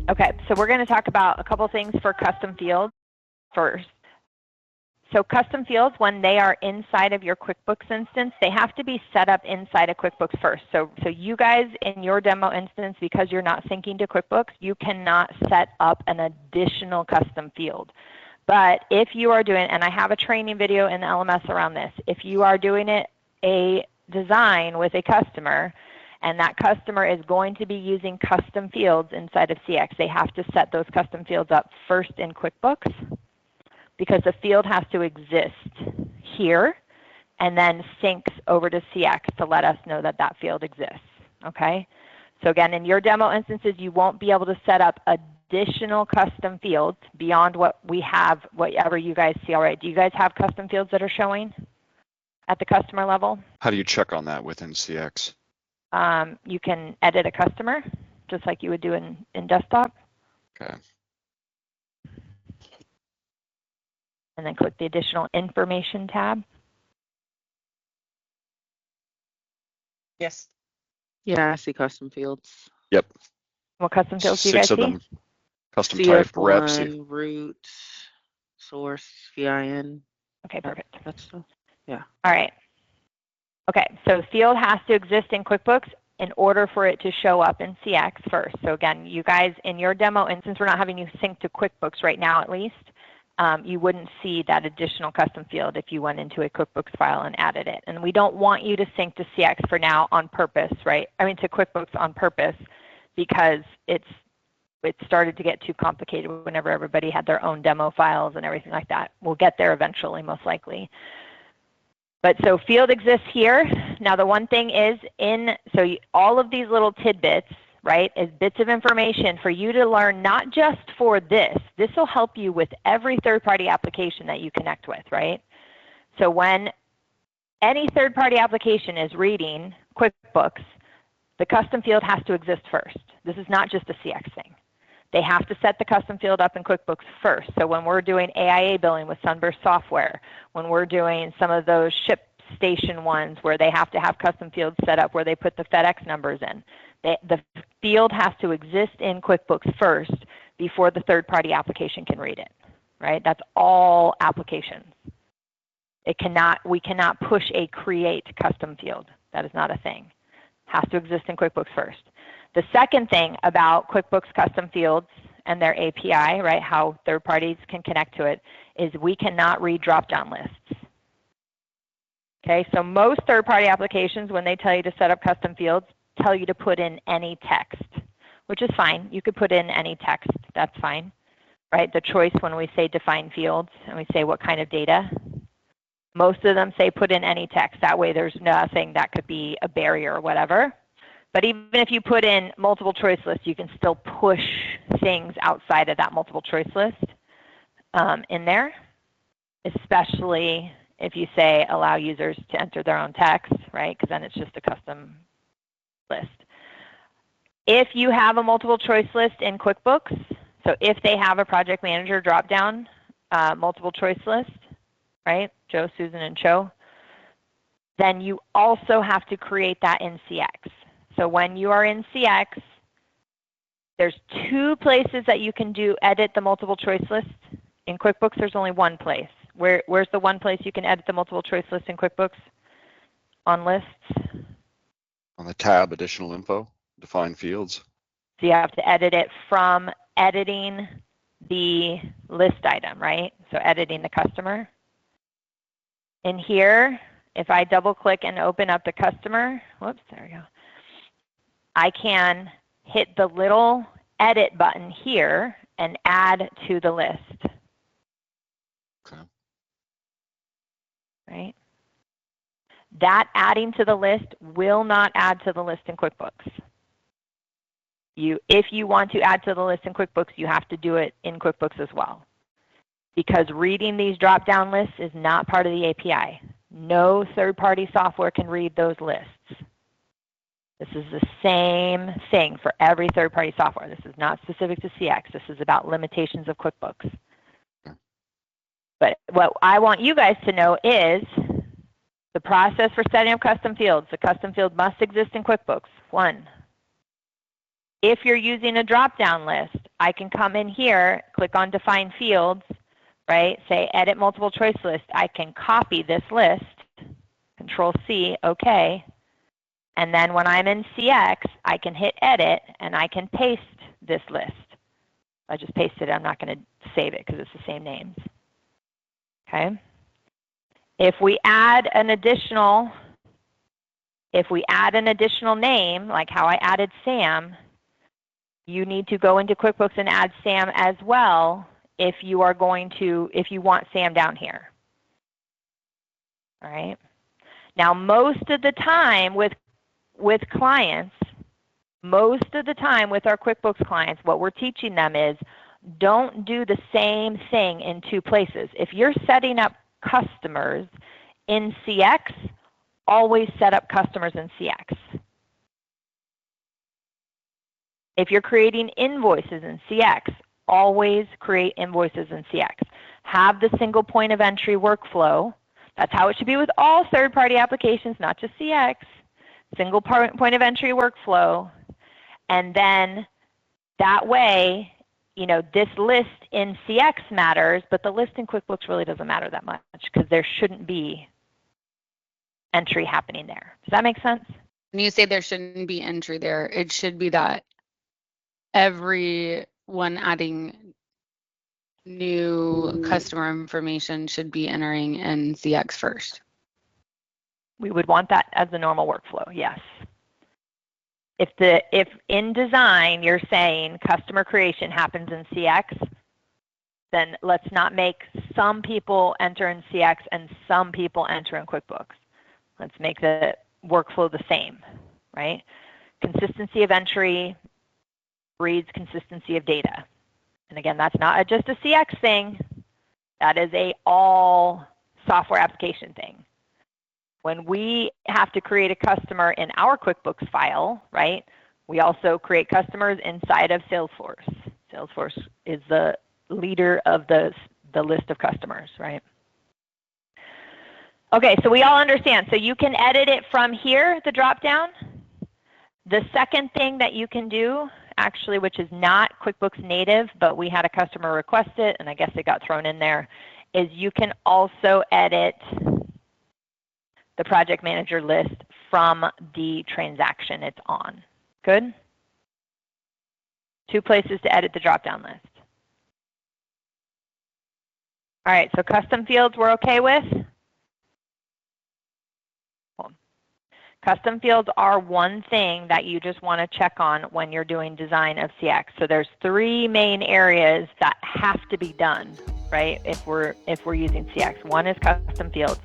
Okay, so we're going to talk about a couple things for custom fields first. So custom fields, when they are inside of your QuickBooks instance, they have to be set up inside of QuickBooks first. So you guys in your demo instance, because you're not syncing to QuickBooks, you cannot set up an additional custom field. But if you are doing, and I have a training video in the LMS around this, if you are doing a design with a customer, and that customer is going to be using custom fields inside of CX, they have to set those custom fields up first in QuickBooks, because the field has to exist here and then syncs over to CX to let us know that that field exists, okay? So again, in your demo instances, you won't be able to set up additional custom fields beyond what we have, whatever you guys see already. Do you guys have custom fields that are showing at the customer level? How do you check on that within CX? You can edit a customer, just like you would do in desktop. Okay. And then click the additional information tab. Yes. Yeah, I see custom fields. Yep. What custom fields do you guys 6 of see? them. Custom type reps. CF1, root, source, VIN. Okay, perfect. That's stuff. Yeah. All right. Okay, so field has to exist in QuickBooks in order for it to show up in CX first. So again, you guys in your demo, and since we're not having you sync to QuickBooks right now at least, you wouldn't see that additional custom field if you went into a QuickBooks file and added it. And we don't want you to sync to CX for now on purpose, right? I mean to QuickBooks on purpose, because it started to get too complicated whenever everybody had their own demo files and everything like that. We'll get there eventually, most likely. But so field exists here. Now the one thing is all of these little tidbits, right, is bits of information for you to learn, not just for this. This will help you with every third-party application that you connect with, right? So when any third-party application is reading QuickBooks, the custom field has to exist first. This is not just a CX thing. They have to set the custom field up in QuickBooks first. So when we're doing AIA billing with Sunburst software, when we're doing some of those ship station ones where they have to have custom fields set up where they put the FedEx numbers in, the field has to exist in QuickBooks first before the third-party application can read it, right? That's all applications. We cannot push a create custom field. That is not a thing. It has to exist in QuickBooks first. The second thing about QuickBooks custom fields and their API, right, how third parties can connect to it, is we cannot read drop-down lists. Okay, so most third-party applications, when they tell you to set up custom fields, tell you to put in any text, which is fine. You could put in any text, that's fine, right? The choice when we say define fields and we say what kind of data, most of them say put in any text. That way there's nothing that could be a barrier or whatever. But even if you put in multiple choice lists, you can still push things outside of that multiple choice list in there, especially if you say allow users to enter their own text, right? Because then it's just a custom list. If you have a multiple choice list in QuickBooks, so if they have a project manager dropdown multiple choice list, right? Joe, Susan, and Cho, then you also have to create that in CX. So when you are in CX, there's 2 places that you can edit the multiple choice list. In QuickBooks, there's only one place. Where's the one place you can edit the multiple choice list in QuickBooks? On lists? On the tab, additional info, define fields. So you have to edit it from editing the list item, right? So editing the customer. In here, if I double click and open up the customer, whoops, there we go. I can hit the little edit button here and add to the list. Okay. Right? That adding to the list will not add to the list in QuickBooks. If you want to add to the list in QuickBooks, you have to do it in QuickBooks as well. Because reading these drop-down lists is not part of the API. No third-party software can read those lists. This is the same thing for every third-party software. This is not specific to CX. This is about limitations of QuickBooks. But what I want you guys to know is the process for setting up custom fields. The custom field must exist in QuickBooks. 1, If you're using a drop-down list, I can come in here, click on Define Fields, right? Say Edit Multiple Choice List. I can copy this list, Control-C, OK. And then when I'm in CX, I can hit Edit, and I can paste this list. I just pasted it. I'm not going to save it because it's the same names. Okay. If we add an additional name, like how I added Sam, you need to go into QuickBooks and add Sam as well if you want Sam down here. All right. Now, most of the time with clients, most of the time with our QuickBooks clients, what we're teaching them is don't do the same thing in two places. If you're setting up customers in CX, always set up customers in CX. If you're creating invoices in CX, always create invoices in CX. Have the single point of entry workflow. That's how it should be with all third-party applications, not just CX. Single point of entry workflow. And then that way, this list in CX matters, but the list in QuickBooks really doesn't matter that much because there shouldn't be entry happening there. Does that make sense? When you say there shouldn't be entry there, it should be that everyone adding new customer information should be entering in CX first. We would want that as the normal workflow, yes. If in design you're saying customer creation happens in CX, then let's not make some people enter in CX and some people enter in QuickBooks. Let's make the workflow the same, right? Consistency of entry breeds consistency of data. And again, that's not just a CX thing. That is a all software application thing. When we have to create a customer in our QuickBooks file, right, we also create customers inside of Salesforce. Salesforce is the leader of the list of customers, right? Okay, so we all understand. So you can edit it from here, the drop-down. The second thing that you can do, actually, which is not QuickBooks native, but we had a customer request it, and I guess it got thrown in there, is you can also edit the project manager list from the transaction it's on. Good? Two places to edit the drop-down list. All right, so custom fields we're okay with? Cool. Custom fields are one thing that you just want to check on when you're doing design of CX. So there's three main areas that have to be done, right, if we're using CX. One is custom fields.